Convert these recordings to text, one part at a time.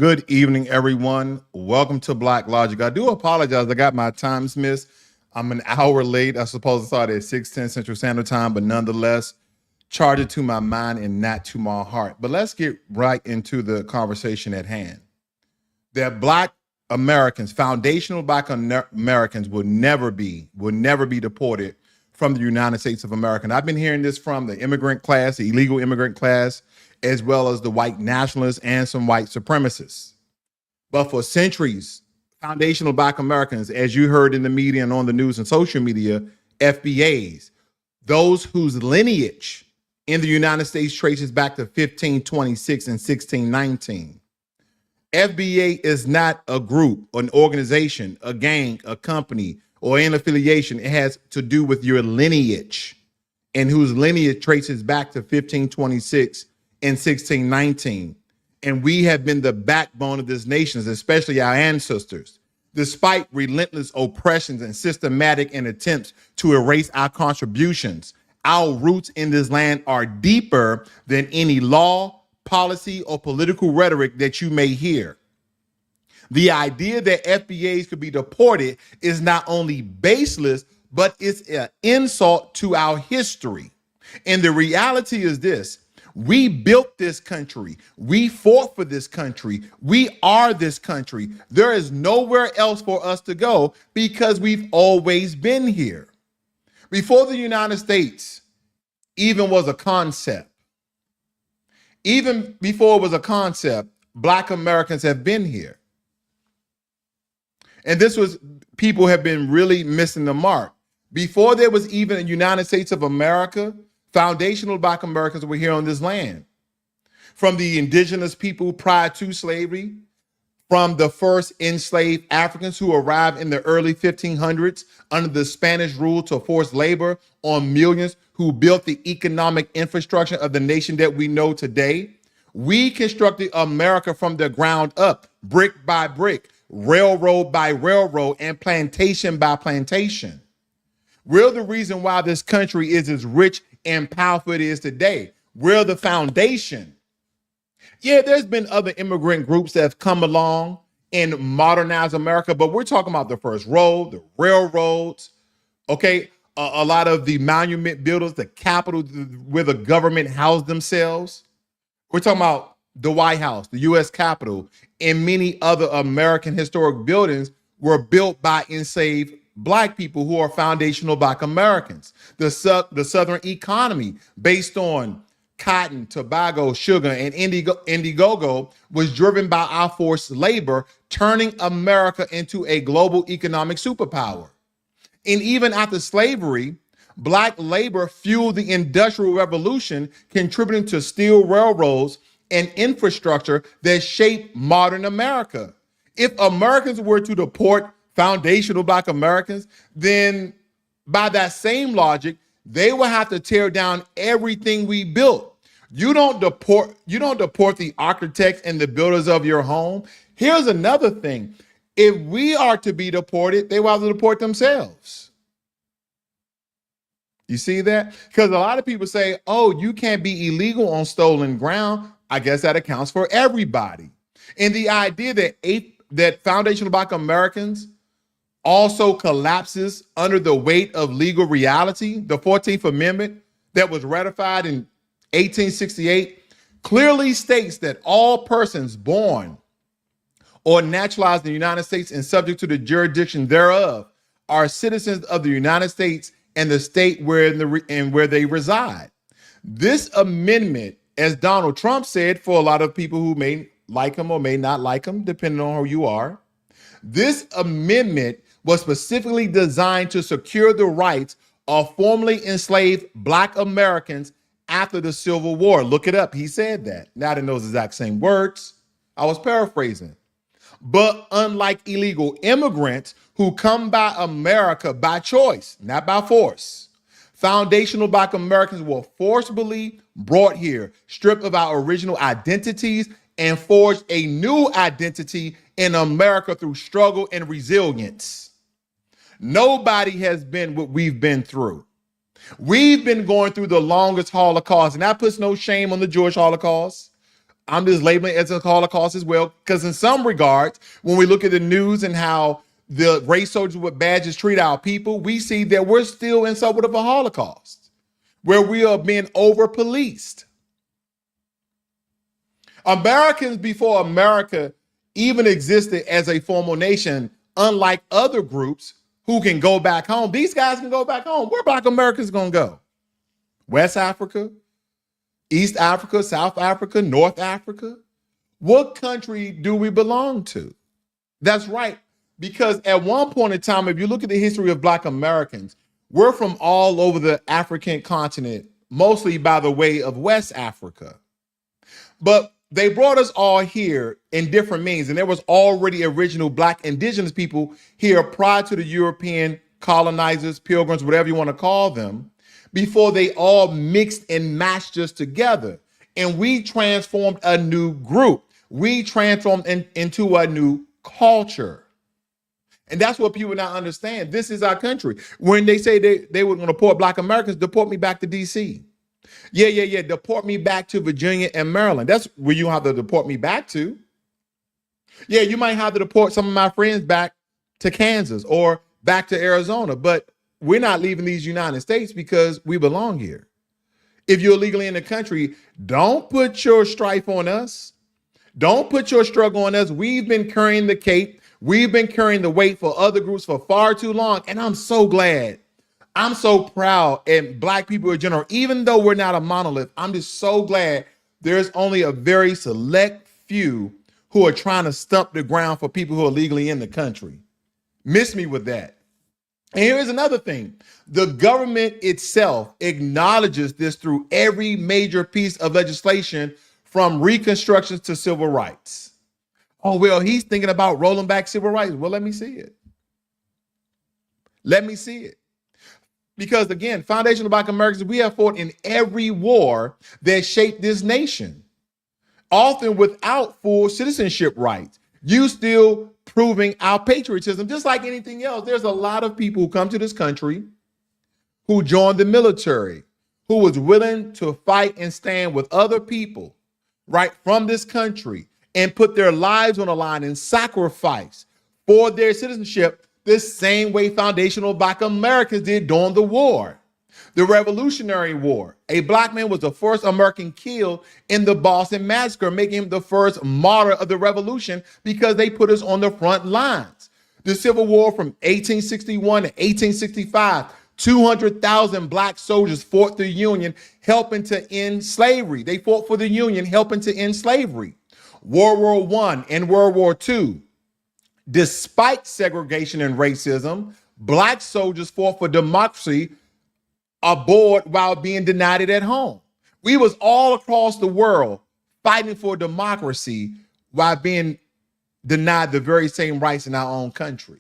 Good evening, everyone. Welcome to Black Logic. I do apologize. I got my times missed. I'm an hour late. I suppose I started at 6:10 Central Standard Time, but nonetheless, charge it to my mind and not to my heart. But let's get right into the conversation at hand. That Black Americans, foundational Black Americans, will never be deported from the United States of America. And I've been hearing this from the immigrant class, the illegal immigrant class, as well as the white nationalists and some white supremacists. But for centuries, foundational Black Americans, as you heard in the media and on the news and social media, FBAs, those whose lineage in the United States traces back to 1526 and 1619. FBA is not a group, an organization, a gang, a company, or an affiliation. It has to do with your lineage, and whose lineage traces back to 1526 and 1619. And we have been the backbone of this nation, especially our ancestors. Despite relentless oppressions and systematic attempts to erase our contributions, our roots in this land are deeper than any law, policy, or political rhetoric that you may hear. The idea that FBAs could be deported is not only baseless, but it's an insult to our history. And the reality is this: we built this country. We fought for this country. We are this country. There is nowhere else for us to go because we've always been here. Before the United States even was a concept, Black Americans have been here. And people have been really missing the mark. Before there was even a United States of America, foundational Black Americans were here on this land. From the indigenous people prior to slavery, from the first enslaved Africans who arrived in the early 1500s under the Spanish rule to force labor on millions who built the economic infrastructure of the nation that we know today. We constructed America from the ground up, brick by brick, railroad by railroad, and plantation by plantation. We're the reason why this country is as rich and powerful it is today. We're the foundation. Yeah, there's been other immigrant groups that have come along and modernized America, but we're talking about the first road, the railroads, okay? A lot of the monument builders, the Capitol where the government housed themselves. We're talking about the White House, the U.S. Capitol, and many other American historic buildings were built by enslaved Black people who are foundational Black Americans. The Southern economy, based on cotton, tobacco, sugar, and Indiegogo, was driven by our forced labor, turning America into a global economic superpower. And even after slavery, Black labor fueled the Industrial Revolution, contributing to steel railroads and infrastructure that shaped modern America. If Americans were to deport foundational Black Americans, then by that same logic, they will have to tear down everything we built. You don't deport the architects and the builders of your home. Here's another thing. If we are to be deported, they will have to deport themselves. You see that? Because a lot of people say, oh, you can't be illegal on stolen ground. I guess that accounts for everybody. And the idea that foundational Black Americans also collapses under the weight of legal reality, the 14th Amendment that was ratified in 1868, clearly states that all persons born or naturalized in the United States and subject to the jurisdiction thereof are citizens of the United States and the state where they reside. This amendment, as Donald Trump said, for a lot of people who may like him or may not like him, depending on who you are, this amendment was specifically designed to secure the rights of formerly enslaved Black Americans after the Civil War. Look it up. He said that. Not in those exact same words. I was paraphrasing. But unlike illegal immigrants who come by America by choice, not by force, foundational Black Americans were forcibly brought here, stripped of our original identities, and forged a new identity in America through struggle and resilience. Nobody has been what we've been through. We've been going through the longest Holocaust, and that puts no shame on the Jewish Holocaust, I'm just labeling it as a Holocaust as well, because in some regards, when we look at the news and how the race soldiers with badges treat our people, we see that we're still in somewhat of a Holocaust where we are being over-policed. Americans before America even existed as a formal nation, unlike other groups who can go back home. These guys can go back home. Where Black Americans going to go? West Africa, East Africa, South Africa, North Africa? What country do we belong to? That's right. Because at one point in time, if you look at the history of Black Americans, we're from all over the African continent, mostly by the way of West Africa. But they brought us all here in different means. And there was already original Black indigenous people here prior to the European colonizers, pilgrims, whatever you want to call them, before they all mixed and matched us together. And we transformed a new group. We transformed into a new culture. And that's what people now understand. This is our country. When they say they were going to deport Black Americans, deport me back to D.C. Yeah. Deport me back to Virginia and Maryland. That's where you have to deport me back to. Yeah, you might have to deport some of my friends back to Kansas or back to Arizona, but we're not leaving these United States because we belong here. If you're illegally in the country, don't put your strife on us. Don't put your struggle on us. We've been carrying the cape. We've been carrying the weight for other groups for far too long. And I'm so glad. I'm so proud, and Black people in general, even though we're not a monolith, I'm just so glad there's only a very select few who are trying to stump the ground for people who are legally in the country. Miss me with that. And here's another thing. The government itself acknowledges this through every major piece of legislation, from Reconstruction to civil rights. Oh, well, he's thinking about rolling back civil rights. Well, let me see it. Let me see it. Because again, foundational Black Americans, we have fought in every war that shaped this nation, often without full citizenship rights. You still proving our patriotism, just like anything else. There's a lot of people who come to this country who joined the military, who was willing to fight and stand with other people, right, from this country, and put their lives on the line and sacrifice for their citizenship, the same way foundational Black Americans did during the war. The Revolutionary War. A Black man was the first American killed in the Boston Massacre, making him the first martyr of the Revolution because they put us on the front lines. The Civil War from 1861 to 1865, 200,000 Black soldiers fought the Union, helping to end slavery. They fought for the Union, helping to end slavery. World War I and World War II. Despite segregation and racism, Black soldiers fought for democracy abroad while being denied it at home. We was all across the world fighting for democracy while being denied the very same rights in our own country.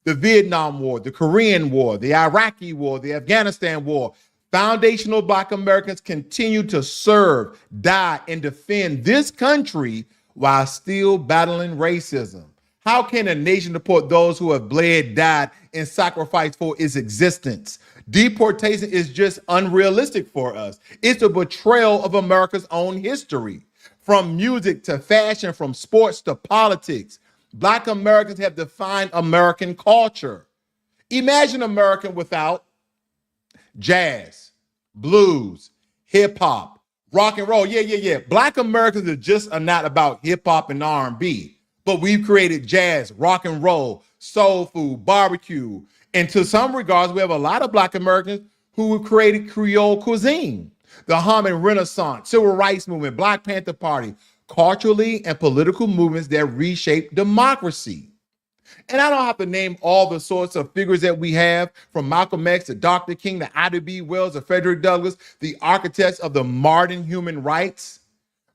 The Vietnam War, the Korean War, the Iraqi War, the Afghanistan War. Foundational Black Americans continue to serve, die, and defend this country while still battling racism. How can a nation deport those who have bled, died, and sacrificed for its existence? Deportation is just unrealistic for us. It's a betrayal of America's own history. From music to fashion, from sports to politics, Black Americans have defined American culture. Imagine America without jazz, blues, hip hop, rock and roll. Yeah. Black Americans are not about hip hop and R&B, but we've created jazz, rock and roll, soul food, barbecue. And to some regards, we have a lot of Black Americans who have created Creole cuisine, the Harlem Renaissance, Civil Rights Movement, Black Panther Party, culturally and political movements that reshape democracy. And I don't have to name all the sorts of figures that we have, from Malcolm X to Dr. King to Ida B. Wells to Frederick Douglass, the architects of the modern human rights.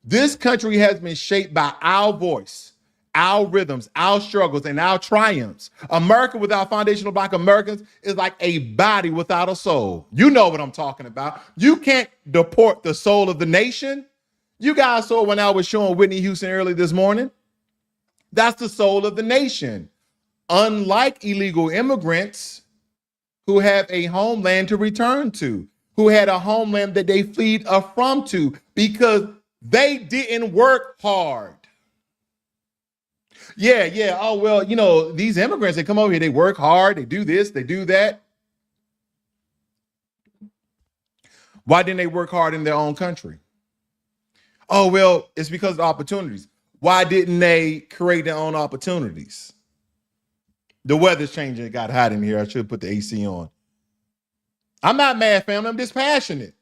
This country has been shaped by our voice, our rhythms, our struggles, and our triumphs. America without foundational Black Americans is like a body without a soul. You know what I'm talking about. You can't deport the soul of the nation. You guys saw when I was showing Whitney Houston early this morning. That's the soul of the nation. Unlike illegal immigrants who have a homeland to return to, who had a homeland that they fled from to, because They didn't work hard. Yeah. Oh, well, you know, these immigrants, they come over here, they work hard, they do this, they do that. Why didn't they work hard in their own country? Oh, well, it's because of the opportunities. Why didn't they create their own opportunities? The weather's changing. It got hot in here. I should put the AC on. I'm not mad, family. I'm just passionate.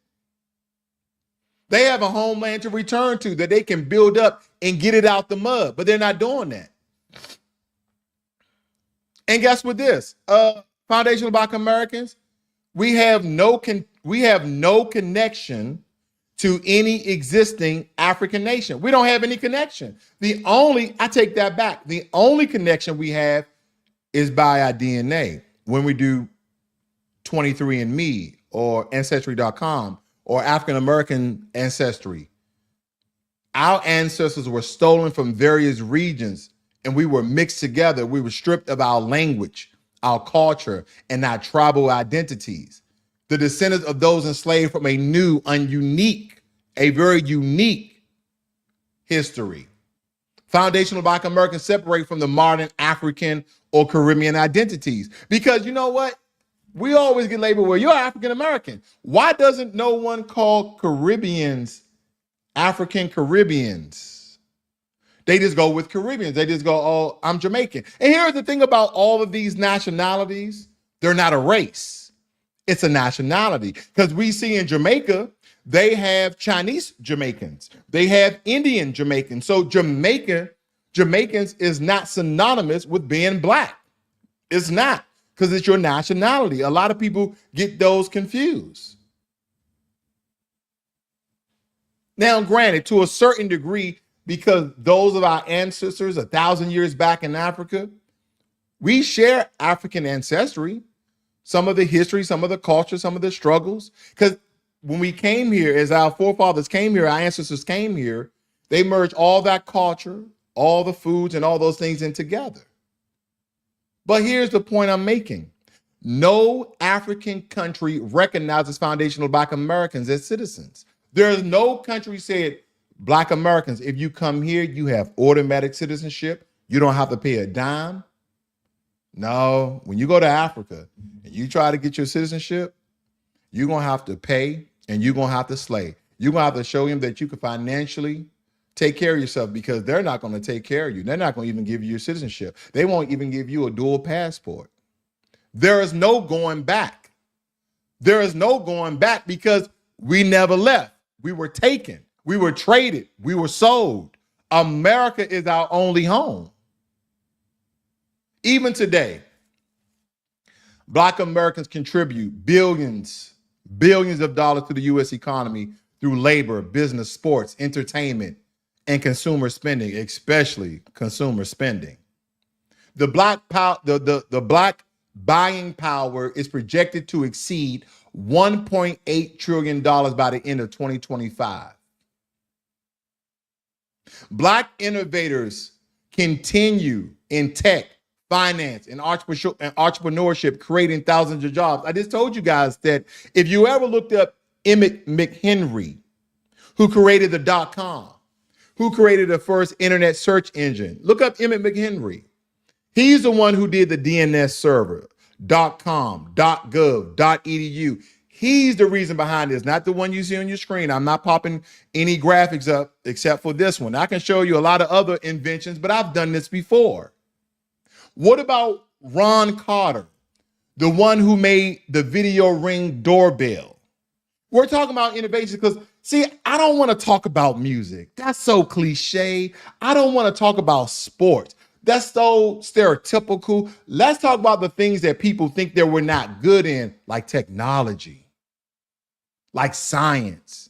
They have a homeland to return to that they can build up and get it out the mud, but they're not doing that. And guess what this? Foundational Black Americans, we have no connection to any existing African nation. We don't have any connection. I take that back. The only connection we have is by our DNA when we do 23andMe or Ancestry.com or African American Ancestry. Our ancestors were stolen from various regions and we were mixed together. We were stripped of our language, our culture, and our tribal identities. The descendants of those enslaved from a very unique history. Foundational Black Americans separate from the modern African or Caribbean identities. Because you know what? We always get labeled, well, you're African American. Why doesn't no one call Caribbeans African Caribbeans? They just go with Caribbeans. They just go, oh, I'm Jamaican. And here's the thing about all of these nationalities. They're not a race. It's a nationality. Because we see in Jamaica, they have Chinese Jamaicans. They have Indian Jamaicans. So Jamaicans is not synonymous with being Black. It's not, because it's your nationality. A lot of people get those confused. Now, granted, to a certain degree, because those of our ancestors 1,000 years back in Africa, we share African ancestry, some of the history, some of the culture, some of the struggles. Because when we came here, as our forefathers came here, our ancestors came here, they merged all that culture, all the foods and all those things in together. But here's the point I'm making. No African country recognizes foundational Black Americans as citizens. There's no country said, Black Americans, if you come here, you have automatic citizenship. You don't have to pay a dime. No, when you go to Africa and you try to get your citizenship, you're going to have to pay and you're going to have to slay. You're going to have to show him that you can financially take care of yourself, because they're not going to take care of you. They're not going to even give you your citizenship. They won't even give you a dual passport. There is no going back. There is no going back because we never left. We were taken. We were traded. We were sold. America is our only home. Even today, Black Americans contribute billions of dollars to the U.S. economy through labor, business, sports, entertainment, and consumer spending, especially consumer spending. The Black buying power is projected to exceed $1.8 trillion by the end of 2025. Black innovators continue in tech, finance, and entrepreneurship, creating thousands of jobs. I just told you guys that if you ever looked up Emmett McHenry, who created the .com, who created the first internet search engine, look up Emmett McHenry. He's the one who did the DNS server, .com, .gov, .edu. He's the reason behind this, not the one you see on your screen. I'm not popping any graphics up except for this one. I can show you a lot of other inventions, but I've done this before. What about Ron Carter, the one who made the video ring doorbell? We're talking about innovation because, see, I don't want to talk about music. That's so cliche. I don't want to talk about sports. That's so stereotypical. Let's talk about the things that people think that we're not good in, like technology, like science,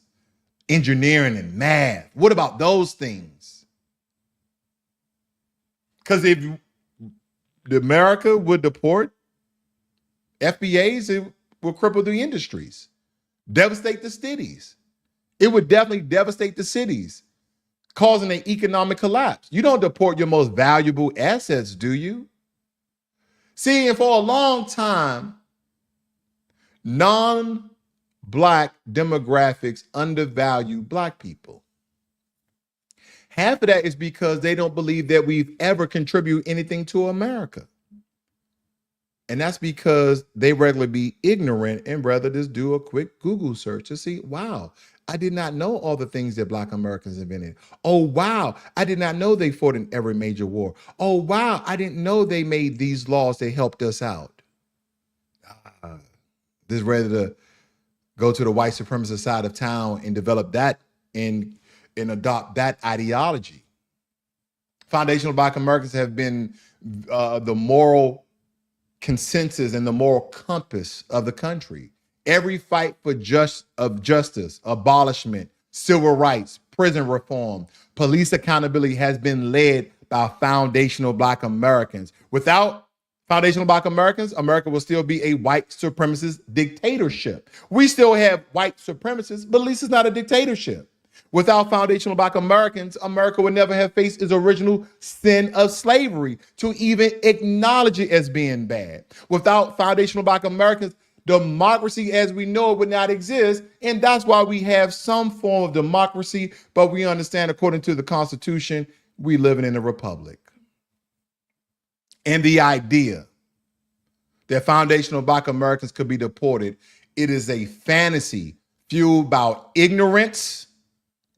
engineering, and math. What about those things? Because if America would deport FBAs, it will cripple the industries, devastate the cities. It would definitely devastate the cities, causing an economic collapse. You don't deport your most valuable assets, do you? See, and for a long time, non-Black demographics undervalue Black people. Half of that is because they don't believe that we've ever contributed anything to America. And that's because they regularly be ignorant and rather just do a quick Google search to see, wow, I did not know all the things that Black Americans invented. Oh, wow, I did not know they fought in every major war. Oh, wow, I didn't know they made these laws that helped us out. Just ready to go to the white supremacist side of town and develop that and adopt that ideology. Foundational Black Americans have been the moral consensus and the moral compass of the country. Every fight for justice, abolishment, civil rights, prison reform, police accountability has been led by foundational Black Americans. Without foundational Black Americans, America will still be a white supremacist dictatorship. We still have white supremacists, but at least it's not a dictatorship. Without foundational Black Americans, America would never have faced its original sin of slavery to even acknowledge it as being bad. Without foundational Black Americans, democracy as we know it would not exist. And that's why we have some form of democracy, but we understand according to the Constitution, we live in a republic. And the idea that foundational Black Americans could be deported, it is a fantasy fueled by ignorance,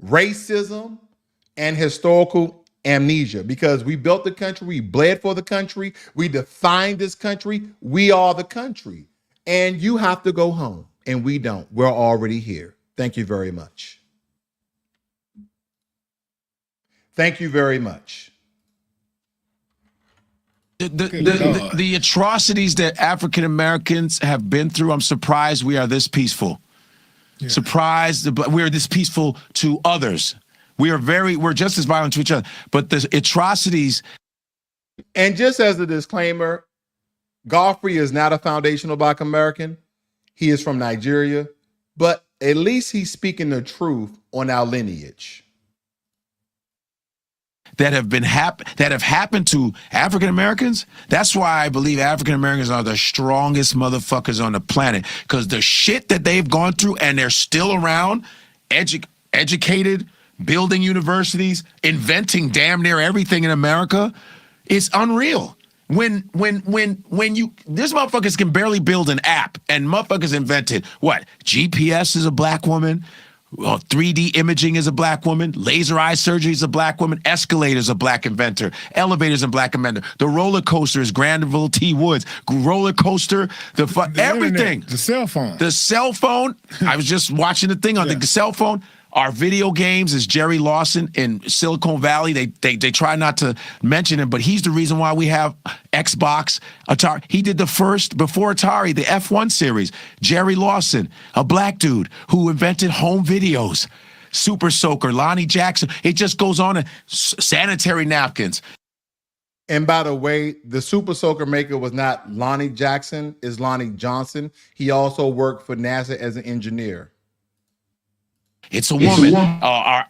racism, and historical amnesia, because we built the country, we bled for the country, we defined this country, we are the country. And you have to go home, and we don't. We're already here. Thank you very much. Thank you very much. The atrocities that African Americans have been through, I'm surprised we are this peaceful. Yeah. Surprised we're this peaceful to others. We're just as violent to each other. But the atrocities. And just as a disclaimer, Godfrey is not a foundational Black American. He is from Nigeria, but at least he's speaking the truth on our lineage. That have happened to African Americans. That's why I believe African Americans are the strongest motherfuckers on the planet, because the shit that they've gone through, and they're still around, educated, building universities, inventing damn near everything in America, is unreal. When you, this motherfuckers can barely build an app, and motherfuckers invented what? GPS is a Black woman. 3D imaging is a Black woman. Laser eye surgery is a Black woman. Escalators a Black inventor. Elevators a Black inventor. The roller coaster is Granville T. Woods. Roller coaster, everything. Internet, the cell phone. The cell phone. I was just watching the thing on the cell phone. Our video games is Jerry Lawson in Silicon Valley. They try not to mention him, but he's the reason why we have Xbox, Atari. He did the first, before Atari, the F1 series. Jerry Lawson, a Black dude who invented home videos. Super Soaker, Lonnie Jackson. It just goes on. Sanitary napkins. And by the way, the Super Soaker maker was not Lonnie Jackson, it's Lonnie Johnson. He also worked for NASA as an engineer. It's a woman. Our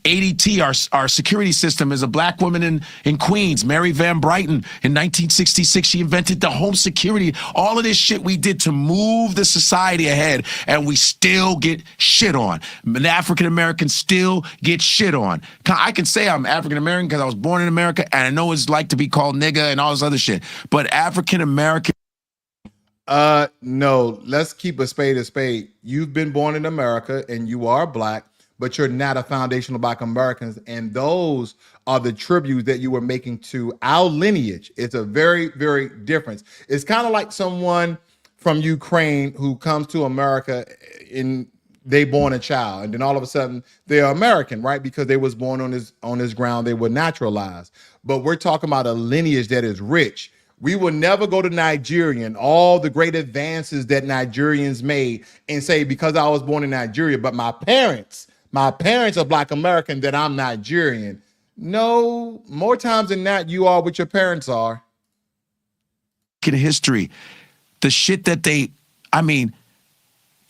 ADT, our security system, is a Black woman in Queens, Mary Van Brighton. In 1966, she invented the home security. All of this shit we did to move the society ahead, and we still get shit on. The African Americans still get shit on. I can say I'm African American because I was born in America, and I know it's like to be called nigga and all this other shit. But African American. No, let's keep a spade a spade. You've been born in America and you are Black, but you're not a foundational Black Americans. And those are the tributes that you were making to our lineage. It's a very, very difference. It's kind of like someone from Ukraine who comes to America and they born a child, and then all of a sudden they're American, right? Because they was born on this ground, they were naturalized. But we're talking about a lineage that is rich. We will never go to Nigeria and all the great advances that Nigerians made and say, because I was born in Nigeria, but my parents are Black American, that I'm Nigerian. No, more times than not, you are what your parents are. In history, the shit that you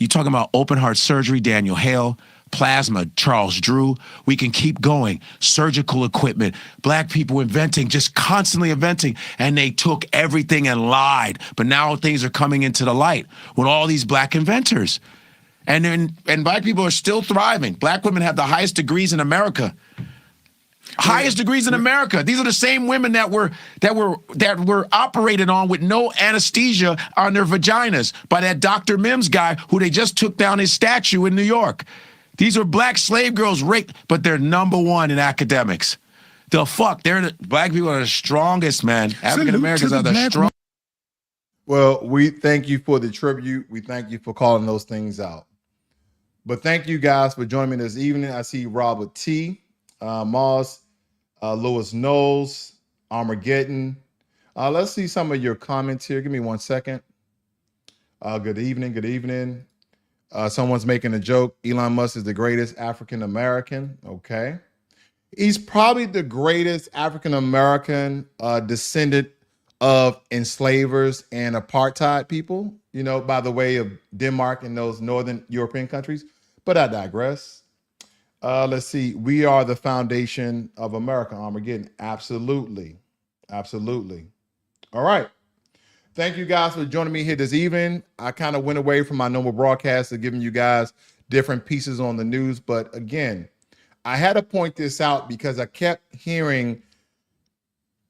talking about open heart surgery, Daniel Hale, plasma, Charles Drew. We can keep going. Surgical equipment, Black people inventing, just constantly inventing, and they took everything and lied. But now things are coming into the light with all these Black inventors. And black people are still thriving. Black women have the highest degrees in America. Highest degrees in America. These are the same women that were operated on with no anesthesia on their vaginas by that Dr. Mims guy who they just took down his statue in New York. These are black slave girls raped, but they're #1 in academics. The fuck? Black people are the strongest, man. African Americans are the strongest. Well, we thank you for the tribute. We thank you for calling those things out. But thank you guys for joining me this evening. I see Robert T, Moss, Lewis Knowles, Armageddon. Let's see some of your comments here. Give me 1 second. Good evening. Good evening. Someone's making a joke. Elon Musk is the greatest African American. Okay. He's probably the greatest African American descendant of enslavers and apartheid people, you know, by the way of Denmark and those Northern European countries. But I digress. Let's see. We are the foundation of America, Armageddon. Absolutely. Absolutely. All right. Thank you guys for joining me here this evening. I kind of went away from my normal broadcast of giving you guys different pieces on the news. But again, I had to point this out because I kept hearing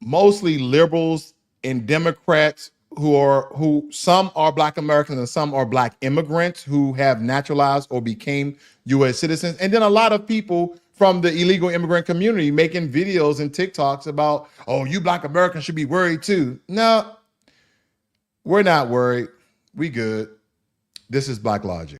mostly liberals and Democrats who some are Black Americans and some are Black immigrants who have naturalized or became U.S. citizens. And then a lot of people from the illegal immigrant community making videos and TikToks about, oh, you Black Americans should be worried too. No, we're not worried. We good. This is Black Logic.